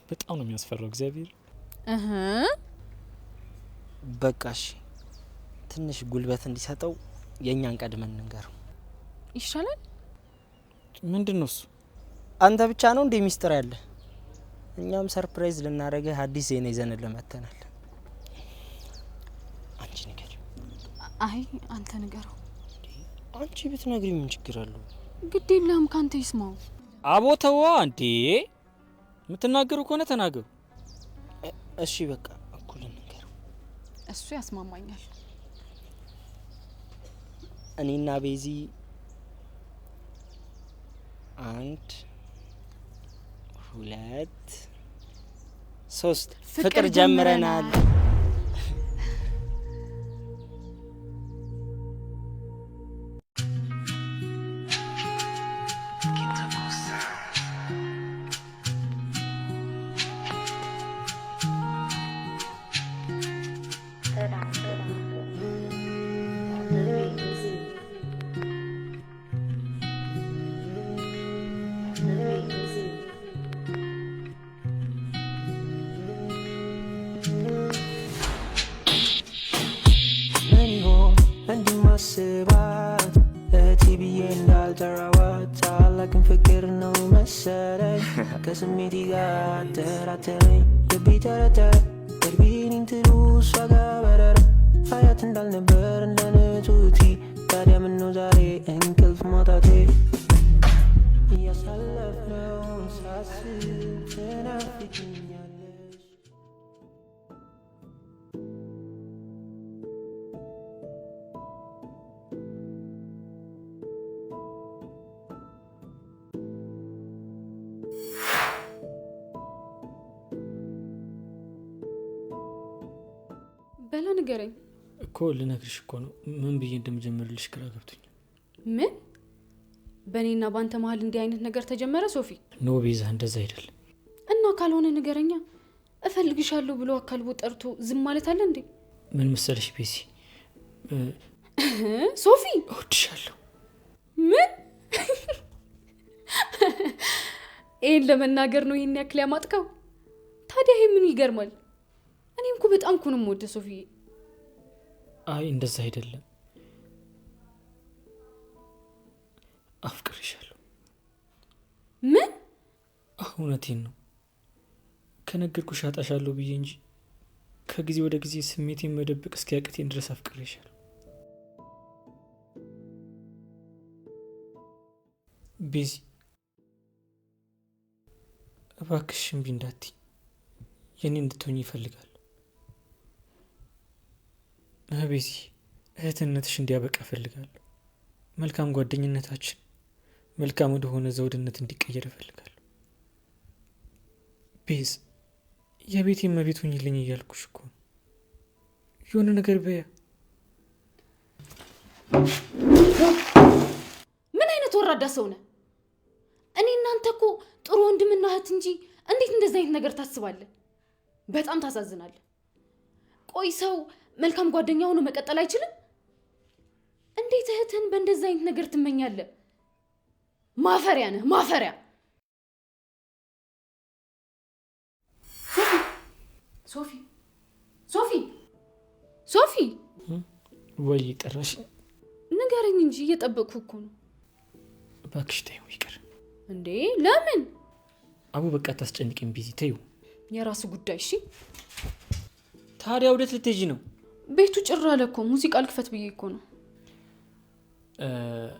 በጣም ነው የሚያስፈራው እግዚአብሔር በቃሽ ትንሽ ጉልበት እንዲሰጠው የኛን ቀድመን እንንገረው ይሻላል። ምንድነው እሱ? አንተ ብቻ ነው እንደ ሚስጥር ያለ? እኛም ሰርፕራይዝ ልናረገህ አዲስ ዜና ይዘን ለመተናል። አንቺ ንገሪው። አይ አንተ ንገረው። አንቺ ብትነግሪ ምን ችግር አለው? ግድ የለም ካንተ ይስማው። አቦተዋ እንዴ የምትናገሩ ከሆነ ተናገሩ። እሺ በቃ እኩል እንንገረው። እሱ ያስማማኛል። እኔና ቤዚ 1 2 3 ፍቅር ጀምረናል። ስባት ለቲቪዬ እንዳልጠራዋት አላክን ፍቅር ነው መሰለኝ ከስሜቴ ጋር ተራተረኝ ልቤ ተረተረ ቅርቢኒን ትሉ እሷ ጋር በረረ አያት እንዳልነበር እንደነቱቲ ታዲያ ምነው ዛሬ እንቅልፍ ማጣቴ እያሳለፍነውን ሳስብ ትናፍቂኛለሽ በላ ንገረኝ እኮ ልነግርሽ እኮ ነው። ምን ብዬ እንደምጀምርልሽ ግራ ገብቶኝ። ምን በእኔና ባንተ መሀል እንዲህ አይነት ነገር ተጀመረ? ሶፊ ኖ ቤዛ እንደዛ አይደል። እና ካልሆነ ንገረኛ። እፈልግሻለሁ ብሎ አካልቦ ጠርቶ ዝም ማለት አለ እንዴ? ምን መሰለሽ ቤዚ፣ ሶፊ እወድሻለሁ። ምን ይሄን ለመናገር ነው ይሄን ያክል ያማጥከው? ታዲያ ይሄ ምን ይገርማል? እኔም እኮ በጣም እኮ ነው የምወደው ሶፊ። አይ እንደዛ አይደለም፣ አፍቅርሻለሁ። ምን? እውነቴን ነው። ከነገርኩሽ አጣሻለሁ ብዬ እንጂ ከጊዜ ወደ ጊዜ ስሜቴን መደበቅ እስኪያቅቴን ድረስ አፍቅርሻለሁ። ቤዚ እባክሽ እምቢ እንዳትይ፣ የኔ እንድትሆኝ ይፈልጋል። ቤዚ እህትነትሽ እንዲያበቃ እፈልጋለሁ። መልካም ጓደኝነታችን መልካም ወደ ሆነ ዘውድነት እንዲቀየር እፈልጋለሁ። ቤዝ የቤቴ እመቤት ሁኚልኝ እያልኩሽ እኮ ነው። የሆነ ነገር በያ። ምን አይነት ወራዳ ሰው ነህ? እኔ እናንተ እኮ ጥሩ ወንድምና እህት እንጂ እንዴት እንደዚህ አይነት ነገር ታስባለህ? በጣም ታሳዝናለህ። ቆይ ሰው መልካም ጓደኛ ሆኖ መቀጠል አይችልም? እንዴት እህትህን በእንደዚህ አይነት ነገር ትመኛለህ? ማፈሪያ ነህ፣ ማፈሪያ። ሶፊ ሶፊ ሶፊ ወይ ጠራሽ? ንገረኝ እንጂ እየጠበቅኩ እኮ ነው። እባክሽ ተይው ይቅር። እንዴ ለምን? አቡ በቃ ታስጨንቂኝ ቢዚ፣ ተይው። የራሱ ጉዳይ። እሺ ታዲያ ወዴት ልትሄጂ ነው? ቤቱ ጭር አለ እኮ። ሙዚቃ ልክፈት ብዬ እኮ ነው።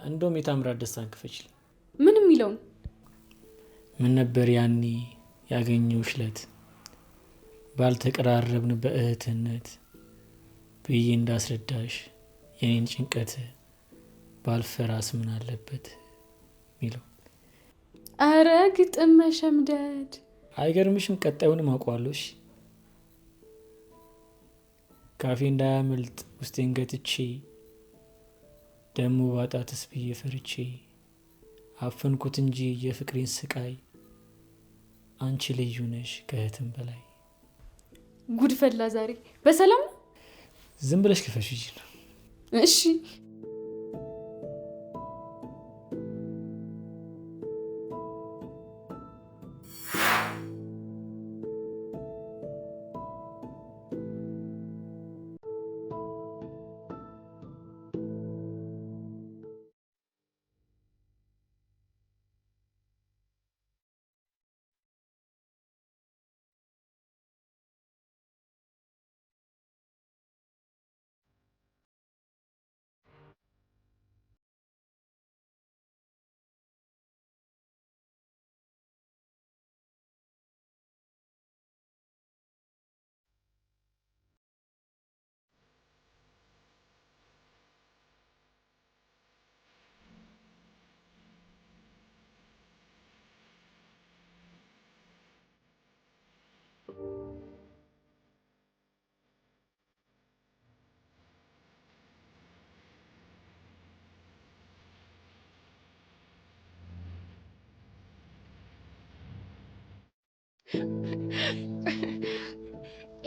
እንደውም የታምራት ደስታን ክፈችልኝ። ምን የሚለውን? ምን ነበር ያኔ ያገኘሁሽ ዕለት ባልተቀራረብን በእህትነት ብዬ እንዳስረዳሽ የኔን ጭንቀት ባልፈራስ ምን አለበት ሚለው። አረ ግጥም መሸምደድ አይገርምሽም? ቀጣዩንም አውቀዋለሁ። ካፌ እንዳያመልጥ ውስጤን ገትቼ ደሞ ባጣትስ ብዬ ፈርቼ አፈንኩት እንጂ የፍቅሬን ስቃይ አንቺ ልዩ ነሽ ከእህትም በላይ። ጉድ ፈላ ዛሬ። በሰላም ነው? ዝም ብለሽ ክፈሽ እንጂ ነው። እሺ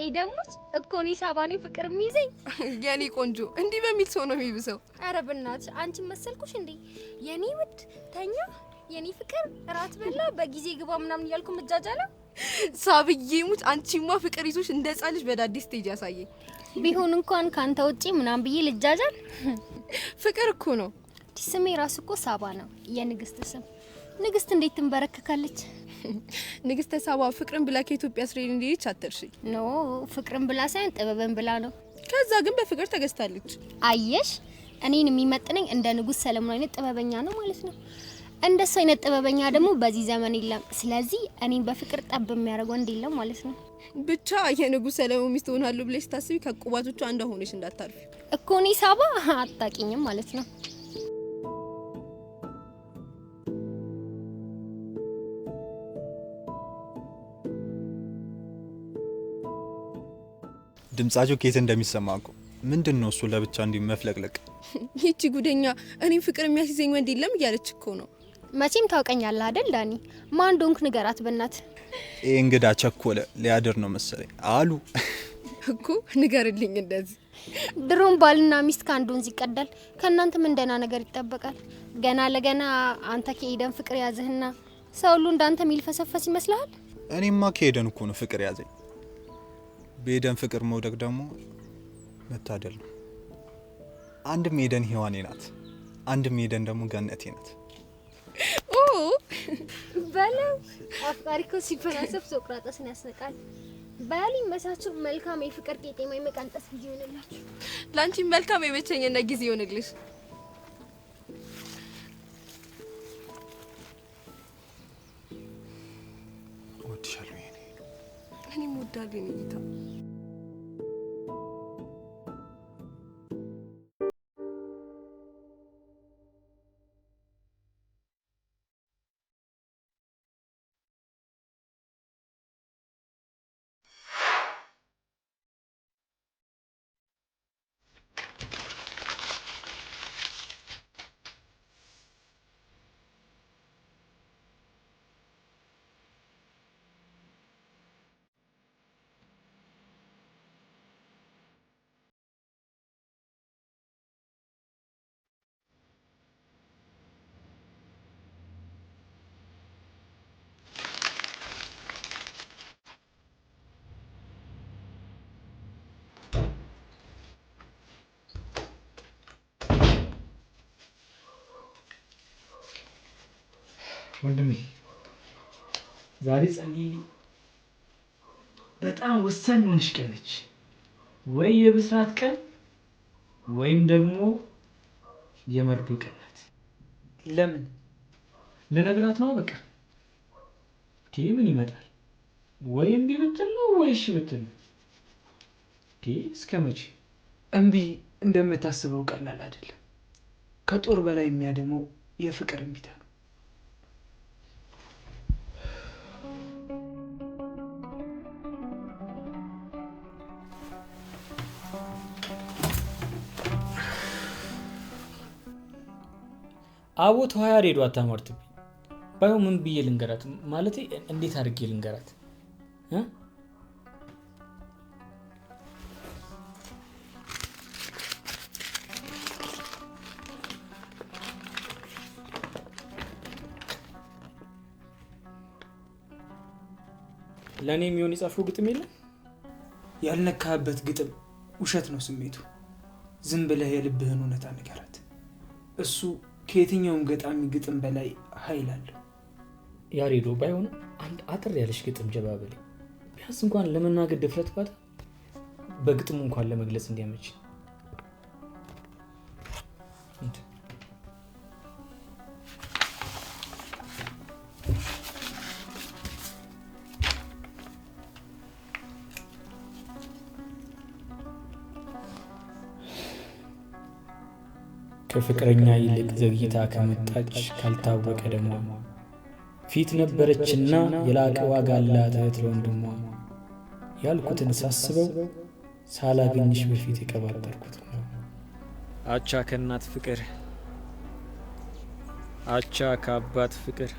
ደሞች እኮ ነው ሳባኔ ፍቅር የሚይዘኝ የኔ ቆንጆ እንዲህ በሚል ሰው ነው የሚብሰው። ኧረ በእናትሽ አንቺ መሰልኩሽ እንዴ? የኔ ውድ ተኛ፣ የኔ ፍቅር እራት በላ፣ በጊዜ ግባ ምናምን እያልኩ መጃጃለ። ሳብዬ ሙት አንቺማ ፍቅር ይዞሽ እንደ ሕፃን ልጅ በዳዲስ ስቴጅ ያሳየኝ። ቢሆን እንኳን ካንተ ውጪ ምናምን ብዬ ልጃጃል። ፍቅር እኮ ነው። ስሜ ራሱ እኮ ሳባ ነው፣ የንግስት ስም። ንግስት እንዴት ትንበረከካለች? ንግስተ ሳባ ፍቅርን ብላ ከኢትዮጵያ እስራኤል እንዴት አትርሺ? ኖ ፍቅርን ብላ ሳይሆን ጥበብን ብላ ነው። ከዛ ግን በፍቅር ተገዝታለች። አየሽ፣ እኔን የሚመጥነኝ እንደ ንጉስ ሰለሞን አይነት ጥበበኛ ነው ማለት ነው። እንደሱ አይነት ጥበበኛ ደግሞ በዚህ ዘመን የለም። ስለዚህ እኔን በፍቅር ጠብ የሚያደርገው ወንድ የለም ማለት ነው። ብቻ የንጉስ ሰለሞን ሚስት ሆናለሁ ብለሽ ታስቢ ከቁባቶቿ አንዷ ሆነሽ እንዳታርፊ እኮ። እኔ ሳባ አታውቂኝም ማለት ነው። ድምጻቸው ከየት እንደሚሰማ እኮ ምንድነው እሱ ለብቻ እንዲመፍለቅለቅ? ይቺ ጉደኛ እኔም ፍቅር የሚያስይዘኝ ወንድ የለም እያለች እኮ ነው። መቼም ታውቀኛለህ አይደል ዳኒ? ማን እንደሆንክ ንገራት በእናት። ይሄ እንግዳ ቸኮለ ሊያድር ነው መሰለኝ አሉ እኮ ንገርልኝ። እንደዚህ ድሮም ባልና ሚስት ከአንድ ወንዝ ይቀዳል። ከእናንተ ምን ደህና ነገር ይጠበቃል? ገና ለገና አንተ ከኤደን ፍቅር ያዝህና ሰው ሁሉ እንዳንተ የሚልፈሰፈስ ይመስልሃል? እኔማ ከኤደን እኮ ነው ፍቅር ያዘኝ። በኤደን ፍቅር መውደቅ ደግሞ መታደል ነው። አንድም ኤደን ሔዋኔ ናት፣ አንድም ኤደን ደግሞ ገነቴ ናት። ኦ በለው አፍቃሪኮ ሲፈላሰፍ ሶቅራጠስን ያስነቃል። ባሊ መሳችሁ መልካም የፍቅር ቄጤማ የመቀንጠስ ጊዜ ይሆንላችሁ። ላንቺ መልካም የመቸኝና ጊዜ ይሆንልሽ። ወድሻለሁ የኔ እኔም ወዳለሁ የኔ ጌታ። ወንድሜ ዛሬ ጸልይ፣ በጣም ወሳኝ ሆነሽ ቀን ነች። ወይ የብስራት ቀን ወይም ደግሞ የመርዶ ቀን ናት። ለምን ልነግራት ነው በቃ። ምን ይመጣል? ወይ እምቢ ብትል ነው ወይ እሺ ብትል ነው። እስከ መቼ? እምቢ እንደምታስበው ቀላል አይደለም። ከጦር በላይ የሚያደመው የፍቅር እምቢታ ነው። አቦ ተዋያ ሬዶ አታሟርትብኝ። ባይሆን ምን ብዬ ልንገራት? ማለቴ እንዴት አድርጌ ልንገራት? ለእኔ የሚሆን የጻፈው ግጥም የለም? ያልነካበት ግጥም ውሸት ነው ስሜቱ። ዝም ብለህ የልብህን እውነታ ንገራት። እሱ ከየትኛውም ገጣሚ ግጥም በላይ ኃይል አለው። ያሬዶ ባይሆን አንድ አጥር ያለሽ ግጥም ጀባበል፣ ቢያንስ እንኳን ለመናገር ድፍረት ባታ፣ በግጥሙ እንኳን ለመግለጽ እንዲያመች። ከፍቅረኛ ይልቅ ዘግይታ ከመጣች ካልታወቀ ደሟ ፊት ነበረችና የላቀ ዋጋ አላት እህት ለወንድሟ። ያልኩትን ሳስበው ሳላገኝሽ በፊት የቀባጠርኩት ነው። አቻ ከእናት ፍቅር አቻ ከአባት ፍቅር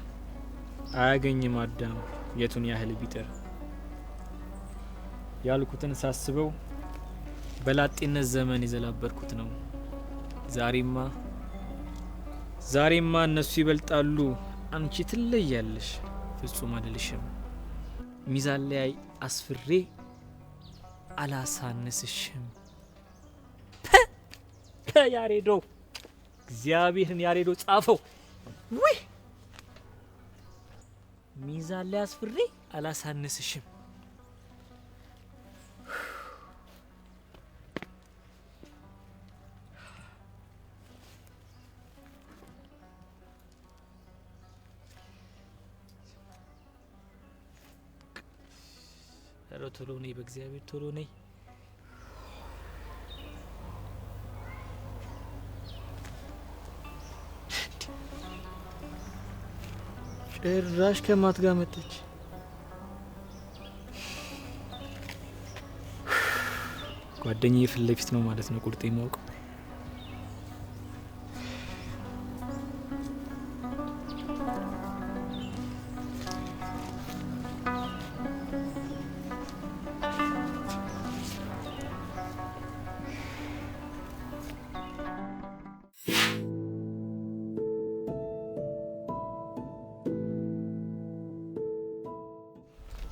አያገኝም አዳም የቱን ያህል ቢጥር። ያልኩትን ሳስበው በላጤነት ዘመን የዘላበርኩት ነው። ዛሬማ እነሱ ይበልጣሉ፣ አንቺ ትለያለሽ፣ ፍጹም አይደልሽም። ሚዛን ላይ አስፍሬ አላሳነስሽም። ያሬዶ እግዚአብሔርን ያሬዶ ጻፈው። ውይ ሚዛን ላይ አስፍሬ አላሳነስሽም። ቶሎ ነይ፣ በእግዚአብሔር ቶሎ ነይ። ጭራሽ ከማት ጋር መጣች። ጓደኛዬ ፊት ለፊት ነው ማለት ነው ቁርጥ የማውቀው።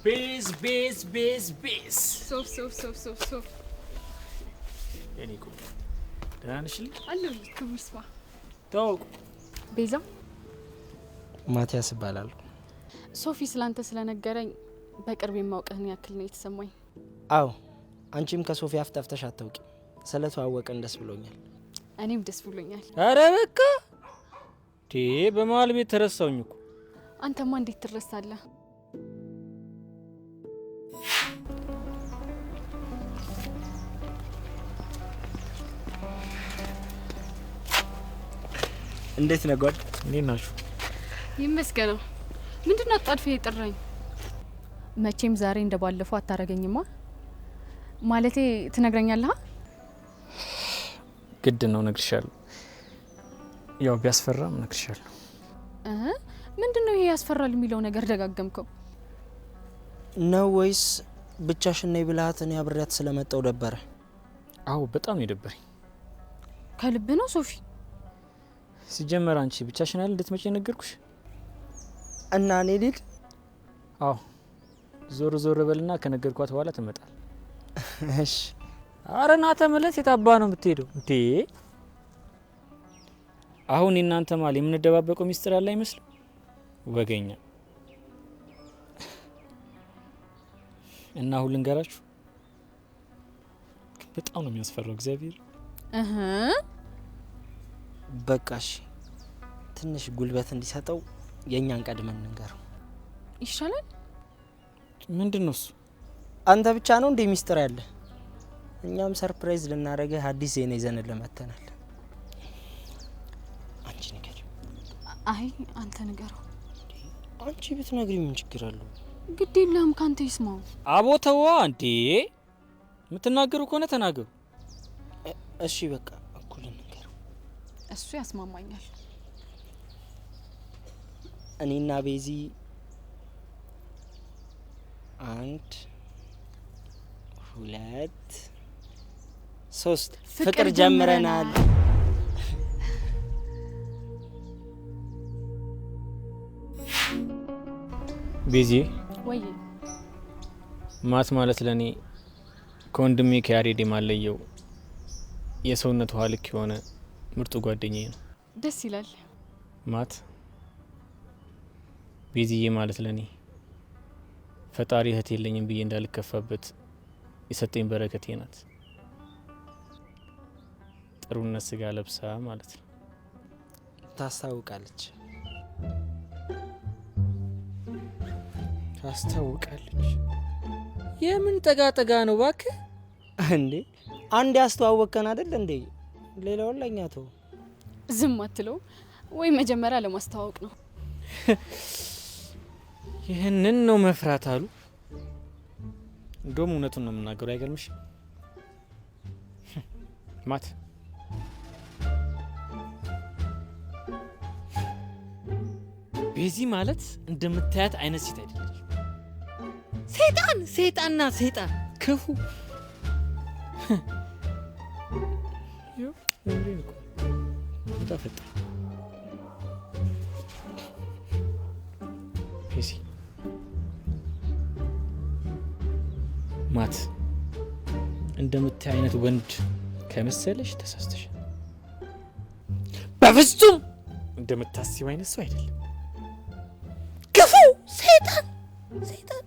ቤዝ ሶፍ እኔ እኮ ደህና ነሽ? አለሁ። ክቡር ስፋ ታውቁ ቤዛ ማቲያስ እባላለሁ። ሶፊ ስላንተ ስለነገረኝ በቅርብ የማውቅህን ያክል ነው የተሰማኝ። አዎ አንቺም ከሶፊ አፍ ጠፍተሽ አታውቂም። ስለተዋወቅን ደስ ብሎኛል። እኔም ደስ ብሎኛል። አረ በቃ በመሀል ቤት ተረሳውኝ እኮ። አንተማ እንዴት ትረሳለህ? እንዴት ነው ጓድ? እንዴት ናችሁ? ይመስገነው። ምንድነው አጣድፈ የጠራኝ? መቼም ዛሬ እንደባለፈው አታረገኝማ። ማለቴ ትነግረኛለህ? ግድ ነው፣ ነግርሻለሁ። ያው ቢያስፈራም ነግርሻለሁ። ምንድነው ይሄ ያስፈራል የሚለው ነገር ደጋገምከው ነው ወይስ ብቻሽን ነይ ብለሃት እኔ አብሬያት ስለመጣው ደበረ? አዎ በጣም የደበረኝ። ከልብ ነው ሶፊ? ሲጀመር አንቺ ብቻሽን አይደል እንድትመጪ ነገርኩሽ? እና እኔ ልሂድ? አዎ ዞር በልና ከነገርኳት በኋላ ትመጣል። እሺ። አረ ና ተመለስ። የታባ ነው የምትሄደው እንዴ? አሁን እናንተ ማል የምንደባበቀው ሚስጥር ያለ አይመስልም? ወገኛ እና አሁን ልንገራችሁ፣ በጣም ነው የሚያስፈራው እግዚአብሔር። በቃሽ፣ ትንሽ ጉልበት እንዲሰጠው የኛን ቀድመን እንንገረው ይሻላል። ምንድነው እሱ? አንተ ብቻ ነው እንዴ ሚስጥር ያለ? እኛም ሰርፕራይዝ ልናረገህ አዲስ ዜና ይዘን ለመተናል። አንቺ ንገሪው። አይ አንተ ንገረው። አንቺ ብትነግሪ ምን ችግር አለው? ግድ የለህም ካንተ ይስማው። አቦተዋ እንዴ የምትናገሩ ከሆነ ተናገሩ። እሺ በቃ እኩል እንንገረው። እሱ ያስማማኛል። እኔና ቤዚ 1 2 3 ፍቅር ጀምረናል። ቤዚ ወይ ማት ማለት ለኔ ከወንድሜ ከያሬድ የማለየው የሰውነት ውሃ ልክ የሆነ ምርጡ ጓደኛዬ ነው። ደስ ይላል። ማት ቤዚዬ ማለት ለኔ ፈጣሪ እህት የለኝም ብዬ እንዳልከፋበት የሰጠኝ በረከቴ ናት። ጥሩነት ስጋ ለብሳ ማለት ነው። ታስታውቃለች። የምን ጠጋ ነው እባክህ? እንዴ አንድ ያስተዋወቀን አይደል እንዴ? ሌላውን ለኛ ተው። ዝም አትለው ወይ? መጀመሪያ ለማስተዋወቅ ነው። ይህንን ነው መፍራት አሉ። እንደውም እውነቱን ነው የምናገረው። አይገርምሽ ማት? ቤዚ ማለት እንደምታያት አይነት ሴት አይደለች። ሰይጣን ናት። ሰይጣን ክፉ ተፈጠረ። ፔሲ ማት እንደምታይ አይነት ወንድ ከመሰለሽ ተሳስተሽ። በፍጹም እንደምታስብ አይነት ሰው አይደለም። ክፉ ሰይጣን ሰይጣን።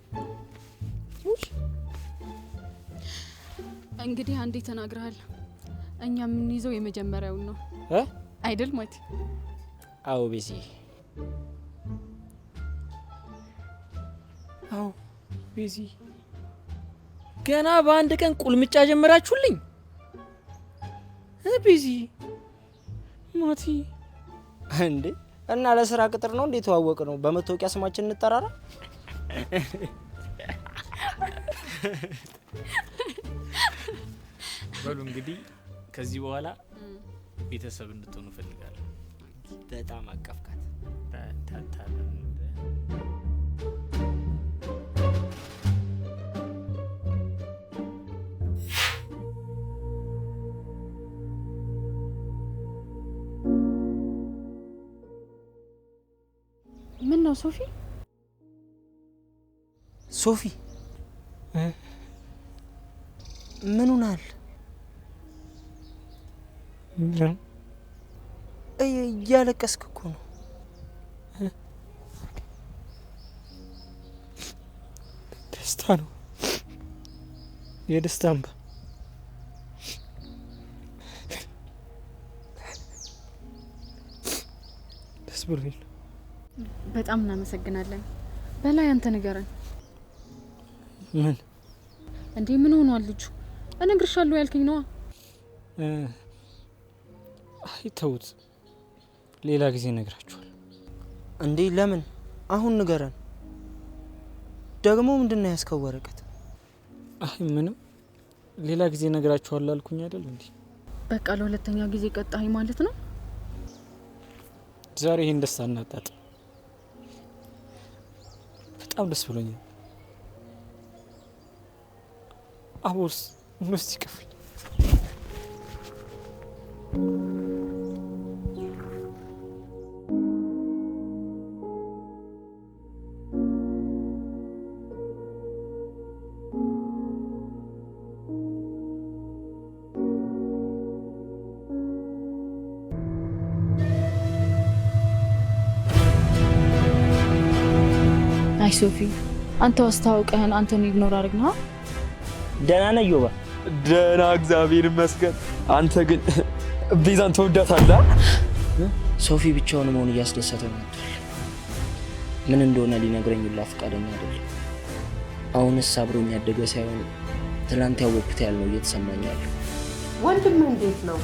እንግዲህ አንዴ ተናግረሃል። እኛ የምንይዘው የመጀመሪያውን ነው አይደል ማቲ? አዎ ቤዚ፣ አዎ ቤዚ። ገና በአንድ ቀን ቁልምጫ ጀመራችሁልኝ። ቤዚ ማቲ እንዴ እና ለስራ ቅጥር ነው እንዴ ተዋወቅ ነው? በመታወቂያ ስማችን እንጠራራ። በሉ እንግዲህ ከዚህ በኋላ ቤተሰብ እንድትሆኑ እፈልጋለሁ። በጣም አቀፍካት። ምን ነው ሶፊ? ሶፊ ምን ሆናል? እያለቀስክ እኮ ነው። ደስታ ነው፣ የደስታ እንባ። ደስ ብሎኝ ነው። በጣም እናመሰግናለን። በላይ አንተ ንገረን። ምን እንዴ ምን ሆኗል ልጁ? እነግርሻለሁ ያልከኝ ነዋ። አይ ተውት፣ ሌላ ጊዜ እነግራችኋለሁ። እንዴ ለምን አሁን ንገረን። ደግሞ ምንድነው ያስከው ወረቀት? አይ ምንም፣ ሌላ ጊዜ እነግራችኋለሁ አልኩኝ አይደል እንዴ? በቃ ለሁለተኛ ጊዜ ቀጣይ ማለት ነው። ዛሬ ይሄን ደስታ እናጣጥ። በጣም ደስ ብሎኛል። አቦስ ኑስቲ ክፍል አይ ሶፊ፣ አንተ አስታውቀህን አንተን ኢግኖር አድርግና። ደህና ነህ ዮባ? ደህና እግዚአብሔር ይመስገን። አንተ ግን ቤዛን ተወዳታለህ? ሶፊ ብቻውን መሆን እያስደሰተው መጥቷል። ምን እንደሆነ ሊነግረኝ ሁላ ፈቃደኛ አይደለም። አሁንስ አብሮኝ ያደገ ሳይሆን ትላንት ያወቅኩት ያልነው እየተሰማኝ ያለው። ወንድም እንዴት ነው?